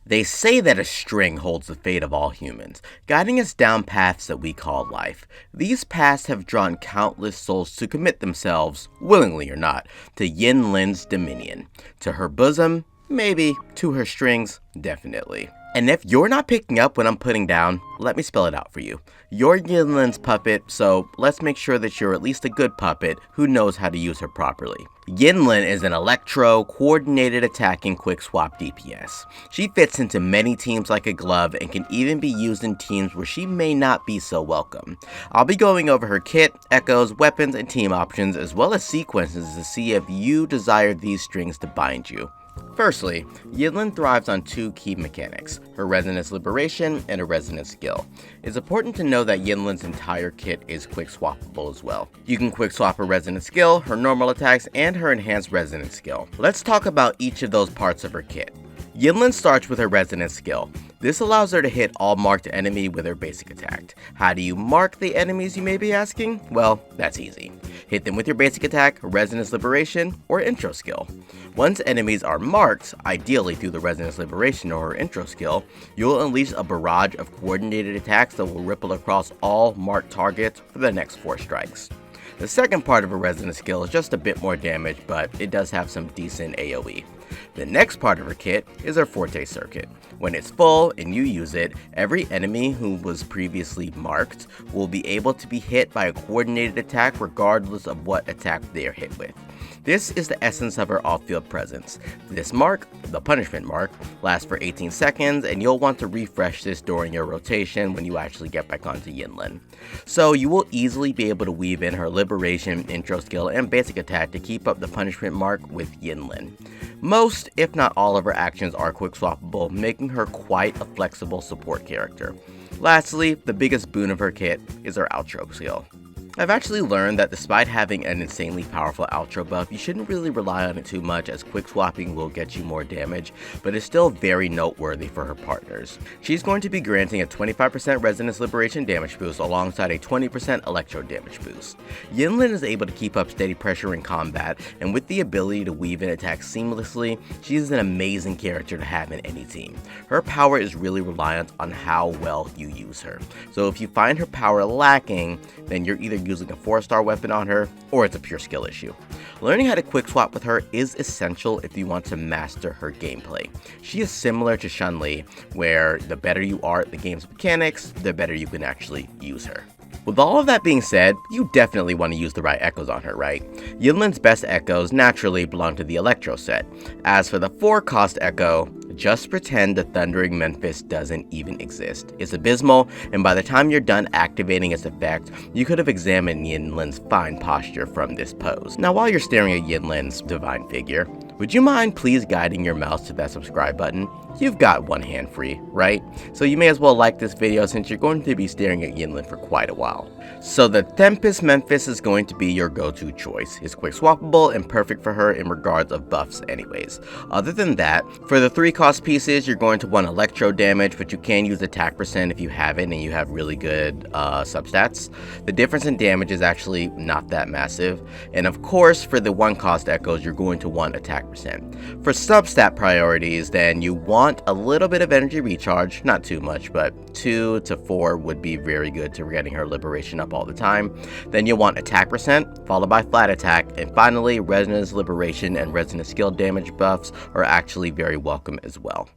They say that a string holds the fate of all humans, guiding us down paths that we call life. These paths have drawn countless souls to commit themselves, willingly or not, to Yin Lin's dominion. To her bosom, maybe. To her strings, definitely. And if you're not picking up what I'm putting down, let me spell it out for you. You're Yin Lin's puppet, so let's make sure that you're at least a good puppet who knows how to use her properly. Yin Lin is an electro, coordinated attacking quick swap DPS. She fits into many teams like a glove and can even be used in teams where she may not be so welcome. I'll be going over her kit, echoes, weapons, and team options, as well as sequences to see if you desire these strings to bind you. Firstly, Yin Lin thrives on two key mechanics, her Resonance Liberation and a Resonance skill. It's important to know that Yin Lin's entire kit is quick swappable as well. You can quick swap her Resonance skill, her normal attacks, and her enhanced Resonance skill. Let's talk about each of those parts of her kit. Yin Lin starts with her Resonance skill. This allows her to hit all marked enemy with her basic attack. How do you mark the enemies, you may be asking? Well, that's easy. Hit them with your basic attack, Resonance Liberation, or intro skill. Once enemies are marked, ideally through the Resonance Liberation or her intro skill, you'll unleash a barrage of coordinated attacks that will ripple across all marked targets for the next 4 strikes. The second part of her Resonance skill is just a bit more damage, but it does have some decent AoE. The next part of her kit is her Forte Circuit. When it's full and you use it, every enemy who was previously marked will be able to be hit by a coordinated attack regardless of what attack they are hit with. This is the essence of her off-field presence. This mark, the punishment mark, lasts for 18 seconds and you'll want to refresh this during your rotation when you actually get back onto Yin Lin. So you will easily be able to weave in her Liberation, intro skill, and basic attack to keep up the punishment mark with Yin Lin. Most, if not all of her actions are quick swappable, making her quite a flexible support character. Lastly, the biggest boon of her kit is her outro skill. I've actually learned that despite having an insanely powerful outro buff, you shouldn't really rely on it too much as quick swapping will get you more damage, but it's still very noteworthy for her partners. She's going to be granting a 25% Resonance Liberation damage boost alongside a 20% electro damage boost. Yin Lin is able to keep up steady pressure in combat, and with the ability to weave in attacks seamlessly, she is an amazing character to have in any team. Her power is really reliant on how well you use her, so if you find her power lacking, then you're either using a 4-star weapon on her, or it's a pure skill issue. Learning how to quick swap with her is essential if you want to master her gameplay. She is similar to Chun-Li, where the better you are at the game's mechanics, the better you can actually use her. With all of that being said, you definitely want to use the right echoes on her, right? Yin Lin's best echoes naturally belong to the Electro set. As for the 4-cost echo, just pretend the Thundering Memphis doesn't even exist. It's abysmal, and by the time you're done activating its effect, you could have examined Yin Lin's fine posture from this pose. Now while you're staring at Yin Lin's divine figure, would you mind please guiding your mouse to that subscribe button? You've got one hand free, right? So you may as well like this video since you're going to be staring at Yin Lin for quite a while. So the Tempest Memphis is going to be your go-to choice. It's quick swappable and perfect for her in regards of buffs anyways. Other than that, for the 3-cost pieces, you're going to want electro damage, but you can use attack percent if you have it and you have really good substats. The difference in damage is actually not that massive. And of course, for the 1-cost echoes, you're going to want attack percent. For substat priorities, then you want a little bit of energy recharge, not too much, but 2 to 4 would be very good to getting her liberation up all the time. Then you'll want attack percent, followed by flat attack, and finally Resonance Liberation and Resonance skill damage buffs are actually very welcome as well.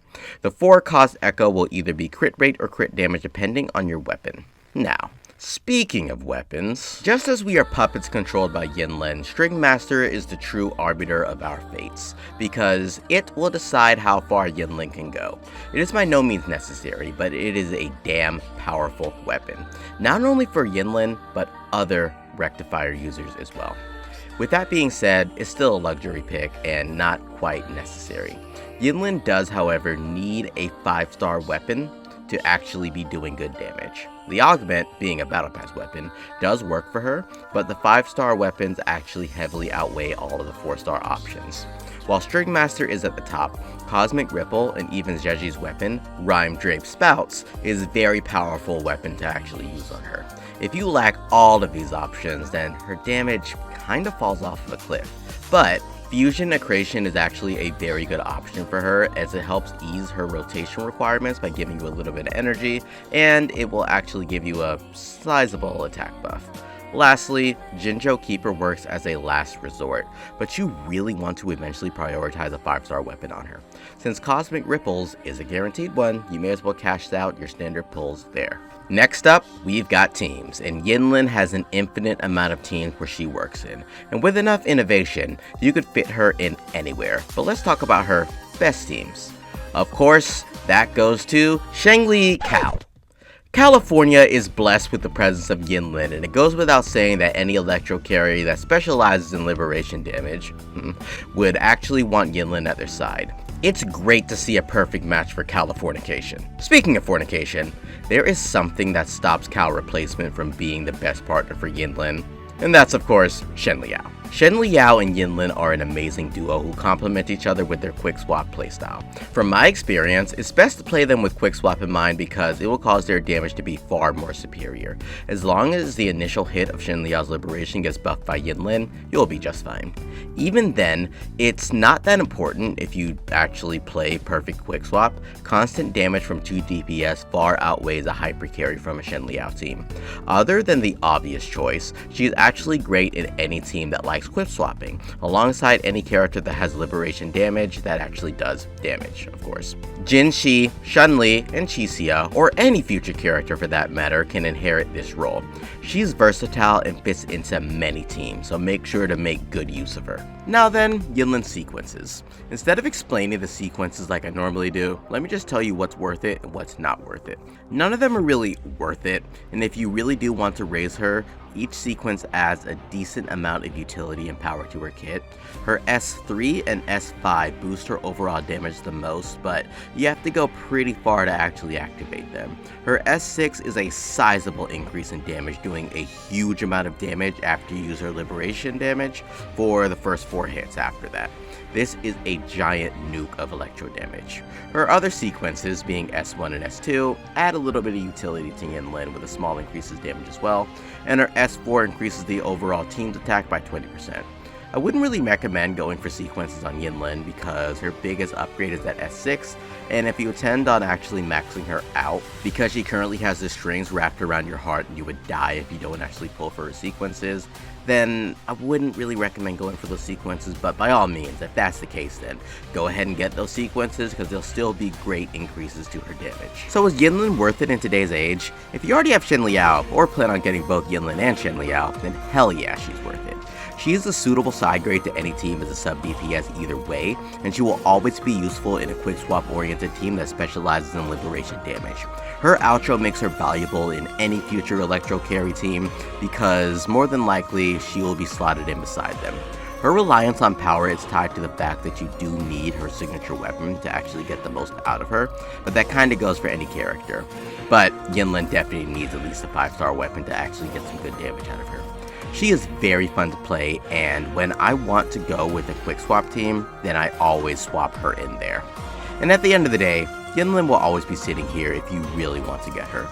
The 4-cost echo will either be crit rate or crit damage depending on your weapon. Now, speaking of weapons, just as we are puppets controlled by Yin Lin, String Master is the true arbiter of our fates, because it will decide how far Yin Lin can go. It is by no means necessary, but it is a damn powerful weapon, not only for Yin Lin, but other Rectifier users as well. With that being said, it's still a luxury pick and not quite necessary. Yin Lin does, however, need a 5-star weapon to actually be doing good damage. The Augment, being a Battle Pass weapon, does work for her, but the 5-star weapons actually heavily outweigh all of the 4-star options. While String Master is at the top, Cosmic Ripple and even Zheji's weapon, Rhyme Draped Spouts, is a very powerful weapon to actually use on her. If you lack all of these options, then her damage kind of falls off of a cliff. But Fusion Accretion is actually a very good option for her, as it helps ease her rotation requirements by giving you a little bit of energy, and it will actually give you a sizable attack buff. Lastly, Jinzhou Keeper works as a last resort, but you really want to eventually prioritize a 5-star weapon on her. Since Cosmic Ripples is a guaranteed one, you may as well cash out your standard pulls there. Next up, we've got teams, and Yin Lin has an infinite amount of teams where she works in, and with enough innovation, you could fit her in anywhere. But let's talk about her best teams. Of course, that goes to Shengli Cal. California is blessed with the presence of Yin Lin, and it goes without saying that any electro carry that specializes in liberation damage would actually want Yin Lin at their side. It's great to see a perfect match for Californication. Speaking of fornication, there is something that stops Cal replacement from being the best partner for Yin Lin, and that's of course Shen Liao. Shen Liao and Yin Lin are an amazing duo who complement each other with their quick swap playstyle. From my experience, it's best to play them with quick swap in mind because it will cause their damage to be far more superior. As long as the initial hit of Shen Liao's liberation gets buffed by Yin Lin, you'll be just fine. Even then, it's not that important if you actually play perfect quick swap. Constant damage from 2 DPS far outweighs a hyper carry from a Shen Liao team. Other than the obvious choice, she is actually great in any team that likes quick swapping, alongside any character that has liberation damage that actually does damage, of course. Jin Shi, Shun Li, and Qixia, or any future character for that matter, can inherit this role. She's versatile and fits into many teams, so make sure to make good use of her. Now then, Yin Lin's sequences. Instead of explaining the sequences like I normally do, let me just tell you what's worth it and what's not worth it. None of them are really worth it, and if you really do want to raise her, each sequence adds a decent amount of utility and power to her kit. Her S3 and S5 boost her overall damage the most, but you have to go pretty far to actually activate them. Her S6 is a sizable increase in damage, doing a huge amount of damage after you use her liberation damage for the first 4 hits after that. This is a giant nuke of electro damage. Her other sequences, being S1 and S2, add a little bit of utility to Yin Lin with a small increases damage as well, and her S4 increases the overall team's attack by 20%. I wouldn't really recommend going for sequences on Yin Lin because her biggest upgrade is at S6, and if you intend on actually maxing her out, because she currently has the strings wrapped around your heart and you would die if you don't actually pull for her sequences, then I wouldn't really recommend going for those sequences, but by all means, if that's the case, then go ahead and get those sequences because they'll still be great increases to her damage. So is Yin Lin worth it in today's age? If you already have Shen Liao, or plan on getting both Yin Lin and Shen Liao, then hell yeah, she's worth it. She is a suitable side grade to any team as a sub-DPS either way, and she will always be useful in a quick swap oriented team that specializes in liberation damage. Her outro makes her valuable in any future electro carry team because more than likely she will be slotted in beside them. Her reliance on power is tied to the fact that you do need her signature weapon to actually get the most out of her, but that kinda goes for any character. But Yin Lin definitely needs at least a 5-star weapon to actually get some good damage out of her. She is very fun to play, and when I want to go with a quick swap team, then I always swap her in there. And at the end of the day, Yin Lin will always be sitting here if you really want to get her.